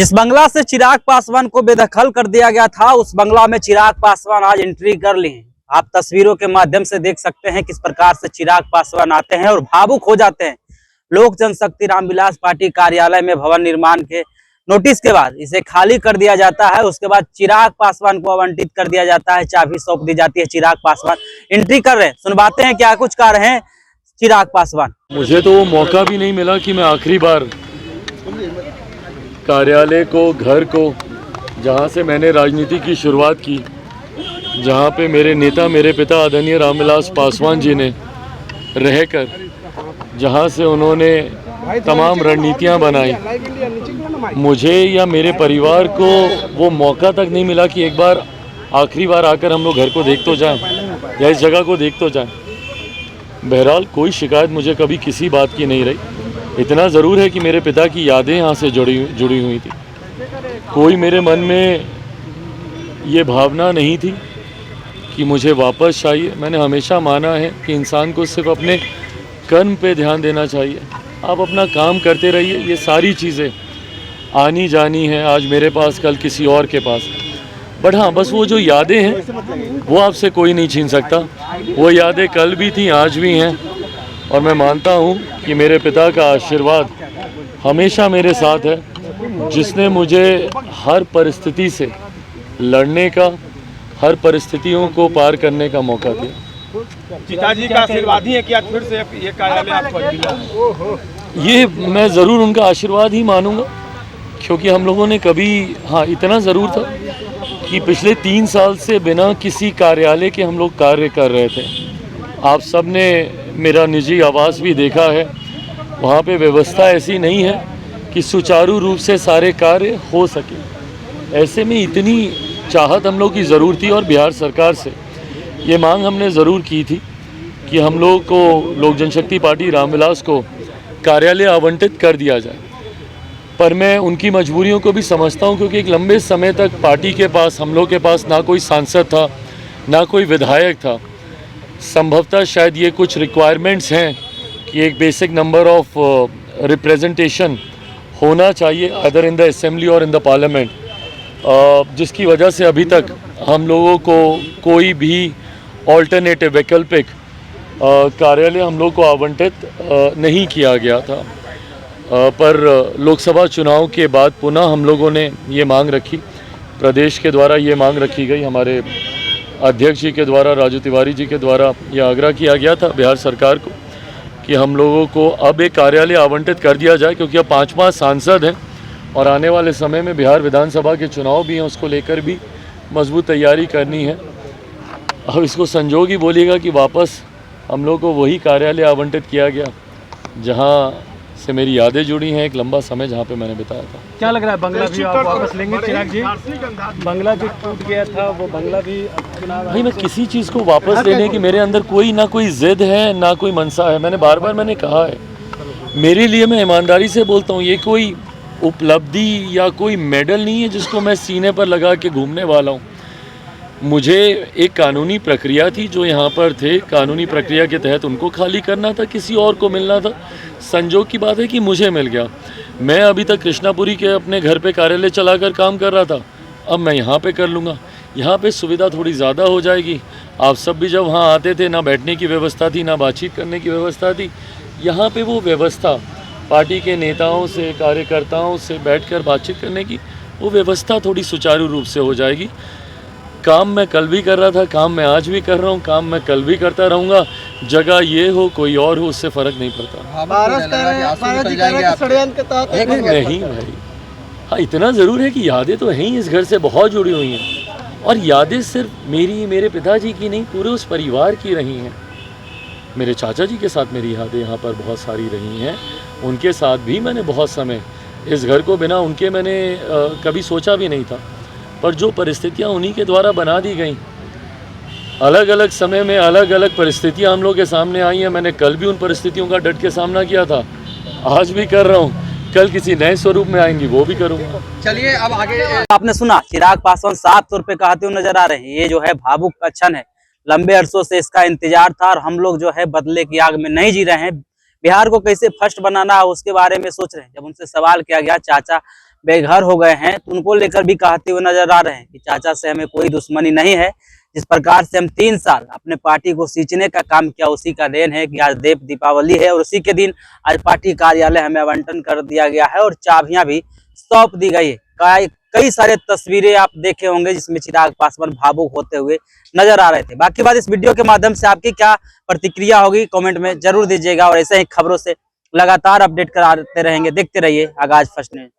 जिस बंगला से चिराग पासवान को बेदखल कर दिया गया था, उस बंगला में चिराग पासवान आज एंट्री कर ली है। आप तस्वीरों के माध्यम से देख सकते हैं किस प्रकार से चिराग पासवान आते हैं और भावुक हो जाते हैं। लोक जनशक्ति रामविलास पार्टी कार्यालय में भवन निर्माण के नोटिस के बाद इसे खाली कर दिया जाता है। उसके बाद चिराग पासवान को आवंटित कर दिया जाता है, चाबी सौंप दी जाती है। चिराग पासवान एंट्री कर रहे हैं, सुनवाते हैं क्या कुछ कर रहे हैं चिराग पासवान। मुझे तो वो मौका भी नहीं मिला कि मैं आखिरी बार कार्यालय को, घर को, जहाँ से मैंने राजनीति की शुरुआत की, जहाँ पे मेरे नेता, मेरे पिता आदरणीय रामविलास पासवान जी ने रहकर, जहाँ से उन्होंने तमाम रणनीतियाँ बनाई, मुझे या मेरे परिवार को वो मौका तक नहीं मिला कि एक बार आखिरी बार आकर हम लोग घर को देख तो जाएं या इस जगह को देख तो जाएं। बहरहाल कोई शिकायत मुझे कभी किसी बात की नहीं रही। इतना ज़रूर है कि मेरे पिता की यादें यहाँ से जुड़ी हुई थी। कोई मेरे मन में ये भावना नहीं थी कि मुझे वापस चाहिए। मैंने हमेशा माना है कि इंसान को सिर्फ अपने कर्म पे ध्यान देना चाहिए। आप अपना काम करते रहिए, ये सारी चीज़ें आनी जानी हैं, आज मेरे पास, कल किसी और के पास। बट हाँ, बस वो जो यादें हैं वो आपसे कोई नहीं छीन सकता। वो यादें कल भी थी, आज भी हैं, और मैं मानता हूँ कि मेरे पिता का आशीर्वाद हमेशा मेरे साथ है, जिसने मुझे हर परिस्थिति से लड़ने का, हर परिस्थितियों को पार करने का मौका दिया। पिताजी का आशीर्वाद ही है कि आज फिर से ये कार्यालय आपको मिला। ये मैं ज़रूर उनका आशीर्वाद ही मानूंगा, क्योंकि हम लोगों ने कभी, हाँ इतना ज़रूर था कि पिछले 3 साल से बिना किसी कार्यालय के हम लोग कार्य कर रहे थे। आप सब ने मेरा निजी आवास भी देखा है, वहाँ पे व्यवस्था ऐसी नहीं है कि सुचारू रूप से सारे कार्य हो सके। ऐसे में इतनी चाहत हम लोग की ज़रूर थी, और बिहार सरकार से ये मांग हमने ज़रूर की थी कि हम लोग को, लोक जनशक्ति पार्टी रामविलास को कार्यालय आवंटित कर दिया जाए। पर मैं उनकी मजबूरियों को भी समझता हूँ, क्योंकि एक लंबे समय तक पार्टी के पास, हम लोग के पास ना कोई सांसद था, ना कोई विधायक था। संभवतः शायद ये कुछ रिक्वायरमेंट्स हैं कि एक बेसिक नंबर ऑफ रिप्रेजेंटेशन होना चाहिए अदर इन द असेंबली और इन द पार्लियामेंट, जिसकी वजह से अभी तक हम लोगों को कोई भी ऑल्टरनेटिव, वैकल्पिक कार्यालय हम लोग को आवंटित नहीं किया गया था। पर लोकसभा चुनाव के बाद पुनः हम लोगों ने ये मांग रखी, प्रदेश के द्वारा ये मांग रखी गई, हमारे अध्यक्ष जी के द्वारा, राजू तिवारी जी के द्वारा ये आग्रह किया गया था बिहार सरकार को कि हम लोगों को अब एक कार्यालय आवंटित कर दिया जाए, क्योंकि अब 5 सांसद हैं और आने वाले समय में बिहार विधानसभा के चुनाव भी हैं, उसको लेकर भी मजबूत तैयारी करनी है। अब इसको संजोग ही बोलिएगा कि वापस हम लोग को वही कार्यालय आवंटित किया गया जहाँ से मेरी यादें जुड़ी हैं, एक लंबा समय जहाँ पे मैंने बिताया था। क्या लग रहा है, बंगला भी आप वापस लेंगे चिराग जी? बंगला जो टूट गया था वो बंगला भी भाई, मैं किसी चीज़ को वापस लेने की मेरे अंदर कोई ना कोई जिद है, ना कोई मनसा है। मैंने बार बार कहा है, मेरे लिए, मैं ईमानदारी से बोलता हूँ, ये कोई उपलब्धि या कोई मेडल नहीं है जिसको मैं सीने पर लगा के घूमने वाला हूँ। मुझे एक कानूनी प्रक्रिया थी, जो यहाँ पर थे, कानूनी प्रक्रिया के तहत उनको खाली करना था, किसी और को मिलना था। संजोग की बात है कि मुझे मिल गया। मैं अभी तक कृष्णापुरी के अपने घर पे कार्यालय चलाकर काम कर रहा था, अब मैं यहाँ पे कर लूँगा। यहाँ पे सुविधा थोड़ी ज़्यादा हो जाएगी। आप सब भी जब वहाँ आते थे, ना बैठने की व्यवस्था थी, ना बातचीत करने की व्यवस्था थी। यहाँ पे वो व्यवस्था, पार्टी के नेताओं से, कार्यकर्ताओं से बैठकर बातचीत करने की, वो व्यवस्था थोड़ी सुचारू रूप से हो जाएगी। काम मैं कल भी कर रहा था, काम मैं आज भी कर रहा हूँ, काम मैं कल भी करता रहूँगा। जगह ये हो, कोई और हो, उससे फ़र्क नहीं पड़ता। नहीं भाई, हाँ इतना ज़रूर है कि यादें तो हैं ही, इस घर से बहुत जुड़ी हुई हैं। और यादें सिर्फ मेरी, मेरे पिताजी की नहीं, पूरे उस परिवार की रही हैं। मेरे चाचा जी के साथ मेरी यादें यहाँ पर बहुत सारी रही हैं। उनके साथ भी मैंने बहुत समय, इस घर को बिना उनके मैंने कभी सोचा भी नहीं था। पर जो परिस्थितियाँ उन्हीं के द्वारा बना दी गई, अलग अलग समय में अलग अलग परिस्थितियाँ हम लोग के सामने आई हैं। मैंने कल भी उन परिस्थितियों का डट के सामना किया था, आज भी कर रहा हूँ, कल किसी नए स्वरूप में आएंगी वो भी करूँगा। चलिए अब आगे। आपने सुना, चिराग पासवान साफ तौर पे कहते हुए नजर आ रहे हैं। ये जो है भावुक का क्षण है, लंबे अरसों से इसका इंतजार था, और हम लोग जो है बदले की आग में नहीं जी रहे हैं। बिहार को कैसे फर्स्ट बनाना है उसके बारे में सोच रहे हैं। जब उनसे सवाल किया गया चाचा बेघर हो गए हैं, तो उनको लेकर भी कहते हुए नजर आ रहे हैं कि चाचा से हमें कोई दुश्मनी नहीं है। जिस प्रकार से हम 3 साल अपने पार्टी को सींचने का काम किया, उसी का देन है कि आज देव दीपावली है और उसी के दिन आज पार्टी कार्यालय हमें आवंटन कर दिया गया है और चाबियां भी सौंप दी गई है। कई सारे तस्वीरें आप देखे होंगे जिसमें चिराग पासवान भावुक होते हुए नजर आ रहे थे। बाकी बात इस वीडियो के माध्यम से आपकी क्या प्रतिक्रिया होगी कमेंट में जरूर दीजिएगा और ऐसे ही खबरों से लगातार अपडेट कराते रहेंगे। देखते रहिए आगाज फर्स्ट न्यूज।